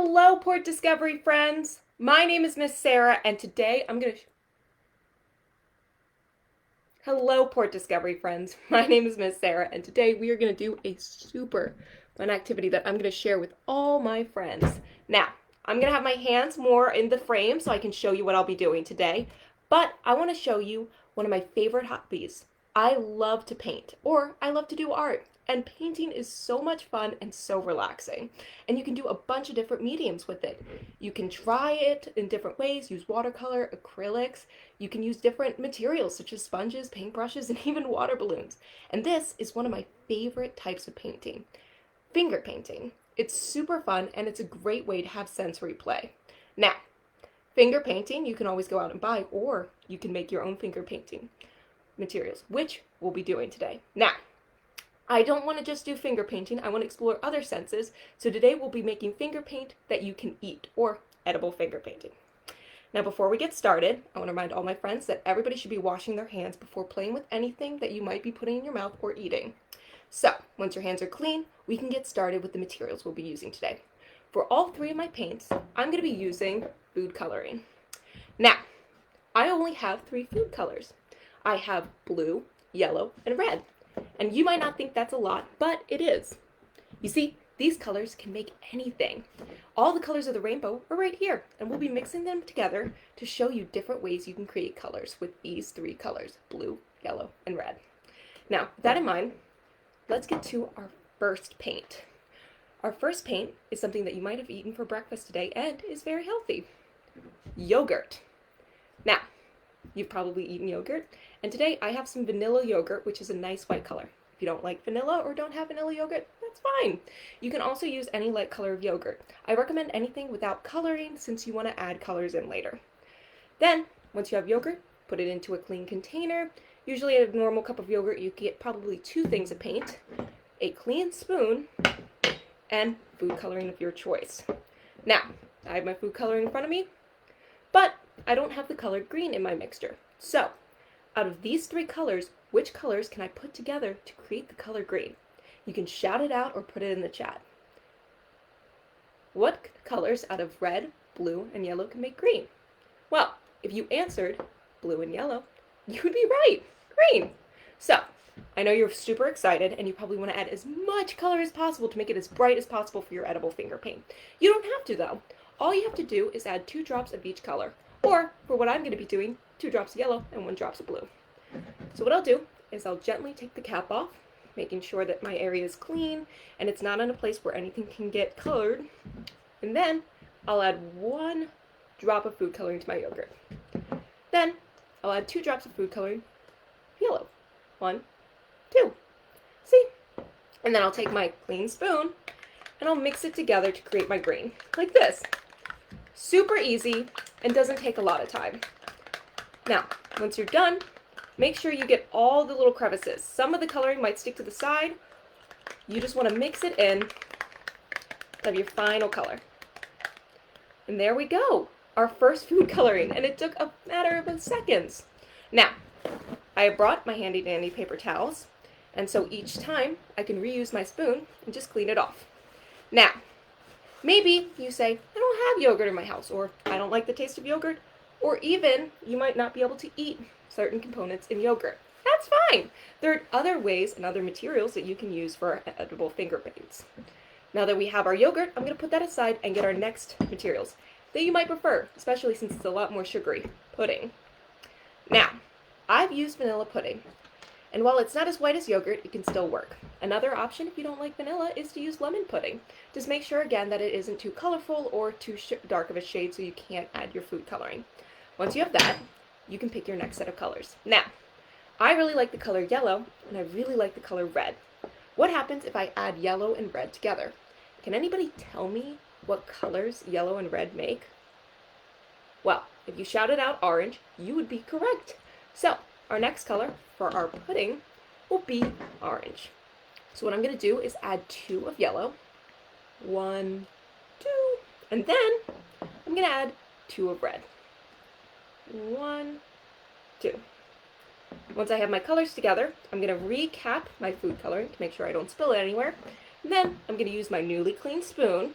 Hello, Port Discovery friends. My name is Miss Sarah, and today I'm going to... Hello, Port Discovery friends. My name is Miss Sarah, and today we are going to do a super fun activity that I'm going to share with all my friends. Now, I'm going to have my hands more in the frame so I can show you what I'll be doing today, but I want to show you one of my favorite hobbies. I love to paint, or I love to do art. And painting is so much fun and so relaxing. And you can do a bunch of different mediums with it. You can try it in different ways, use watercolor, acrylics. You can use different materials such as sponges, paintbrushes, and even water balloons. And this is one of my favorite types of painting, finger painting. It's super fun and it's a great way to have sensory play. Now, finger painting you can always go out and buy, or you can make your own finger painting materials, which we'll be doing today. Now, I don't want to just do finger painting, I want to explore other senses, so today we'll be making finger paint that you can eat, or edible finger painting. Now before we get started, I want to remind all my friends that everybody should be washing their hands before playing with anything that you might be putting in your mouth or eating. So, once your hands are clean, we can get started with the materials we'll be using today. For all three of my paints, I'm going to be using food coloring. Now, I only have three food colors. I have blue, yellow, and red. And you might not think that's a lot, but it is. You see, these colors can make anything. All the colors of the rainbow are right here, and we'll be mixing them together to show you different ways you can create colors with these three colors, blue, yellow, and red. Now, with that in mind, let's get to our first paint. Our first paint is something that you might have eaten for breakfast today and is very healthy. Yogurt. Now, you've probably eaten yogurt, and today I have some vanilla yogurt, which is a nice white color. If you don't like vanilla or don't have vanilla yogurt, that's fine. You can also use any light color of yogurt. I recommend anything without coloring since you want to add colors in later. Then, once you have yogurt, put it into a clean container. Usually at a normal cup of yogurt, you get probably two things of paint, a clean spoon, and food coloring of your choice. Now, I have my food coloring in front of me, but I don't have the color green in my mixture. So, out of these three colors, which colors can I put together to create the color green? You can shout it out or put it in the chat. What colors out of red, blue, and yellow can make green? Well, if you answered blue and yellow, you would be right, green. So, I know you're super excited and you probably want to add as much color as possible to make it as bright as possible for your edible finger paint. You don't have to though. All you have to do is add 2 drops of each color. Or, for what I'm going to be doing, 2 drops of yellow and 1 drop of blue. So what I'll do is I'll gently take the cap off, making sure that my area is clean and it's not in a place where anything can get colored. And then I'll add 1 drop of food coloring to my yogurt. Then I'll add 2 drops of food coloring, yellow. 1, 2. See? And then I'll take my clean spoon and I'll mix it together to create my green, like this. Super easy and doesn't take a lot of time. Now, once you're done, make sure you get all the little crevices. Some of the coloring might stick to the side. You just want to mix it in of your final color. And there we go, our first food coloring, and it took a matter of seconds. Now, I have brought my handy dandy paper towels, and so each time I can reuse my spoon and just clean it off. Now, maybe you say, I don't have yogurt in my house, or I don't like the taste of yogurt, or even you might not be able to eat certain components in yogurt. That's fine. There are other ways and other materials that you can use for edible finger paints. Now that we have our yogurt, I'm going to put that aside and get our next materials that you might prefer, especially since it's a lot more sugary, pudding. Now, I've used vanilla pudding. And while it's not as white as yogurt, it can still work. Another option, if you don't like vanilla, is to use lemon pudding. Just make sure, again, that it isn't too colorful or too dark of a shade so you can't add your food coloring. Once you have that, you can pick your next set of colors. Now, I really like the color yellow, and I really like the color red. What happens if I add yellow and red together? Can anybody tell me what colors yellow and red make? Well, if you shouted out orange, you would be correct. So, our next color for our pudding will be orange. So what I'm going to do is add 2 of yellow, 1, 2, and then I'm going to add 2 of red, 1, 2. Once I have my colors together, I'm going to recap my food coloring to make sure I don't spill it anywhere. And then I'm going to use my newly cleaned spoon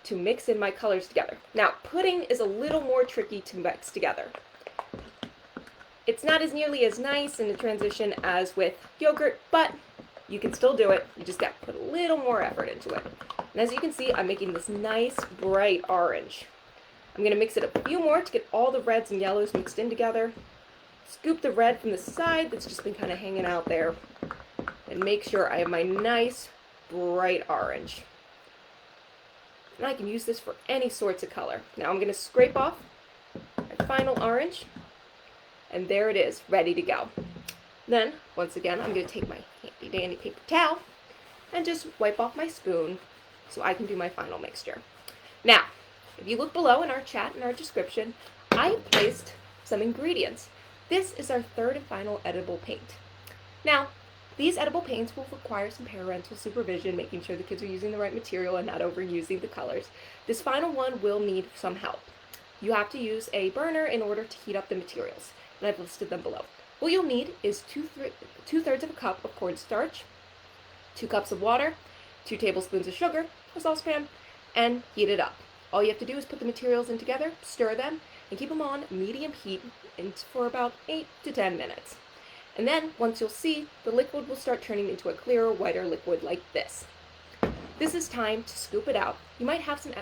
to mix in my colors together. Now, pudding is a little more tricky to mix together. It's not as nearly as nice in the transition as with yogurt, but you can still do it. You just got to put a little more effort into it. And as you can see, I'm making this nice bright orange. I'm going to mix it a few more to get all the reds and yellows mixed in together. Scoop the red from the side that's just been kind of hanging out there. And make sure I have my nice bright orange. And I can use this for any sorts of color. Now I'm going to scrape off my final orange. And there it is, ready to go. Then, once again, I'm going to take my handy dandy paper towel and just wipe off my spoon so I can do my final mixture. Now, if you look below in our chat and our description, I have placed some ingredients. This is our third and final edible paint. Now, these edible paints will require some parental supervision, making sure the kids are using the right material and not overusing the colors. This final one will need some help. You have to use a burner in order to heat up the materials, and I've listed them below. What you'll need is 2/3 of a cup of cornstarch, 2 cups of water, 2 tablespoons of sugar, a saucepan, and heat it up. All you have to do is put the materials in together, stir them, and keep them on medium heat for about 8 to 10 minutes. And then, once you'll see, the liquid will start turning into a clearer, whiter liquid like this. This is time to scoop it out. You might have some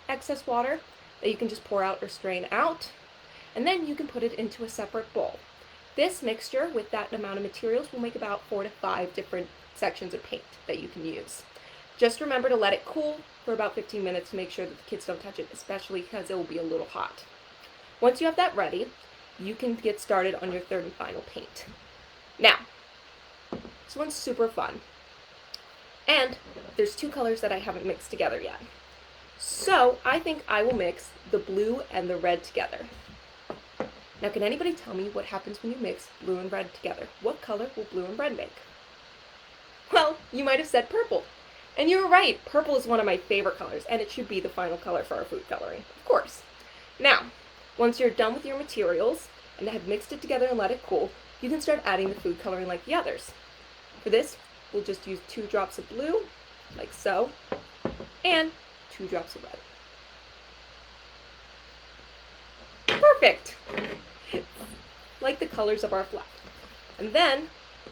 excess water that you can just pour out or strain out, and then you can put it into a separate bowl. This mixture with that amount of materials will make about 4 to 5 different sections of paint that you can use. Just remember to let it cool for about 15 minutes to make sure that the kids don't touch it, especially because it will be a little hot. Once you have that ready, you can get started on your third and final paint. Now, this one's super fun. And there's 2 colors that I haven't mixed together yet. So I think I will mix the blue and the red together. Now, can anybody tell me what happens when you mix blue and red together? What color will blue and red make? Well, you might have said purple. And you were right. Purple is one of my favorite colors, and it should be the final color for our food coloring, of course. Now, once you're done with your materials and have mixed it together and let it cool, you can start adding the food coloring like the others. For this, we'll just use 2 drops of blue, like so, and 2 drops of red. Perfect! Like the colors of our flag. And then,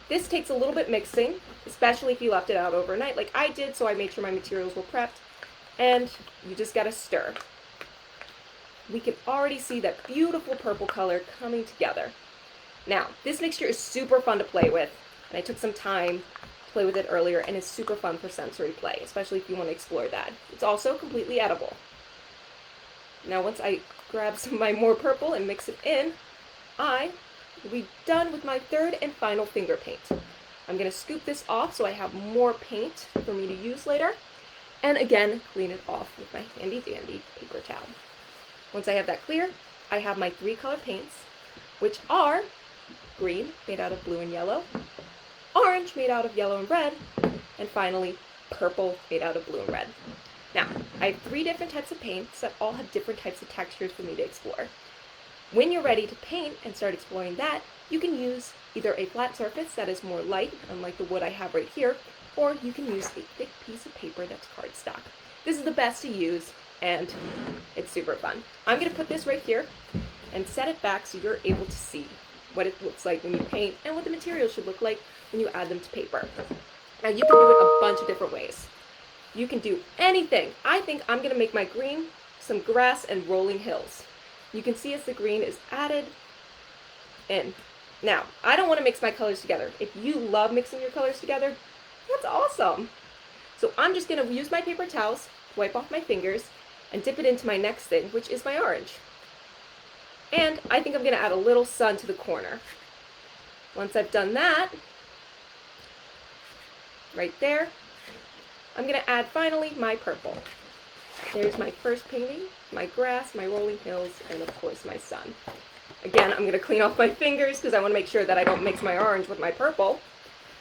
this takes a little bit mixing, especially if you left it out overnight like I did, so I made sure my materials were prepped. And you just gotta stir. We can already see that beautiful purple color coming together. Now, this mixture is super fun to play with, and I took some time to play with it earlier, and it's super fun for sensory play, especially if you want to explore that. It's also completely edible. Now, once I grab some of my more purple and mix it in, I will be done with my third and final finger paint. I'm going to scoop this off so I have more paint for me to use later, and again, clean it off with my handy dandy paper towel. Once I have that clear, I have my 3 color paints, which are green, made out of blue and yellow, orange, made out of yellow and red, and finally, purple, made out of blue and red. Now, I have 3 different types of paints that all have different types of textures for me to explore. When you're ready to paint and start exploring that, you can use either a flat surface that is more light, unlike the wood I have right here, or you can use a thick piece of paper that's cardstock. This is the best to use, and it's super fun. I'm going to put this right here and set it back so you're able to see what it looks like when you paint and what the materials should look like when you add them to paper. Now, you can do it a bunch of different ways. You can do anything. I think I'm going to make my green some grass and rolling hills. You can see as the green is added in. Now, I don't want to mix my colors together. If you love mixing your colors together, that's awesome. So I'm just going to use my paper towels, wipe off my fingers, and dip it into my next thing, which is my orange. And I think I'm going to add a little sun to the corner. Once I've done that, right there, I'm going to add finally my purple. There's my first painting, my grass, my rolling hills, and of course my sun. Again, I'm going to clean off my fingers because I want to make sure that I don't mix my orange with my purple.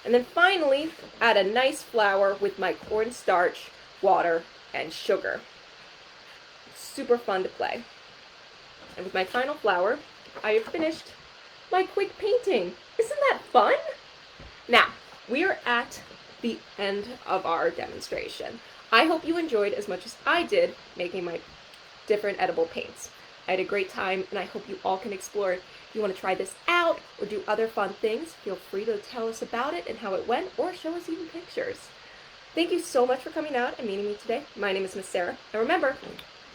And then finally, add a nice flower with my cornstarch, water, and sugar. Super fun to play. And with my final flower, I have finished my quick painting. Isn't that fun? Now, we are at the end of our demonstration. I hope you enjoyed as much as I did making my different edible paints. I had a great time, and I hope you all can explore it. If you want to try this out or do other fun things, feel free to tell us about it and how it went, or show us even pictures. Thank you so much for coming out and meeting me today. My name is Miss Sarah. And remember,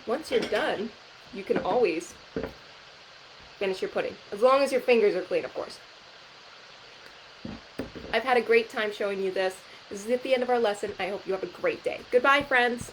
once you're done, you can always finish your pudding. As long as your fingers are clean, of course. I've had a great time showing you this. This is at the end of our lesson. I hope you have a great day. Goodbye, friends.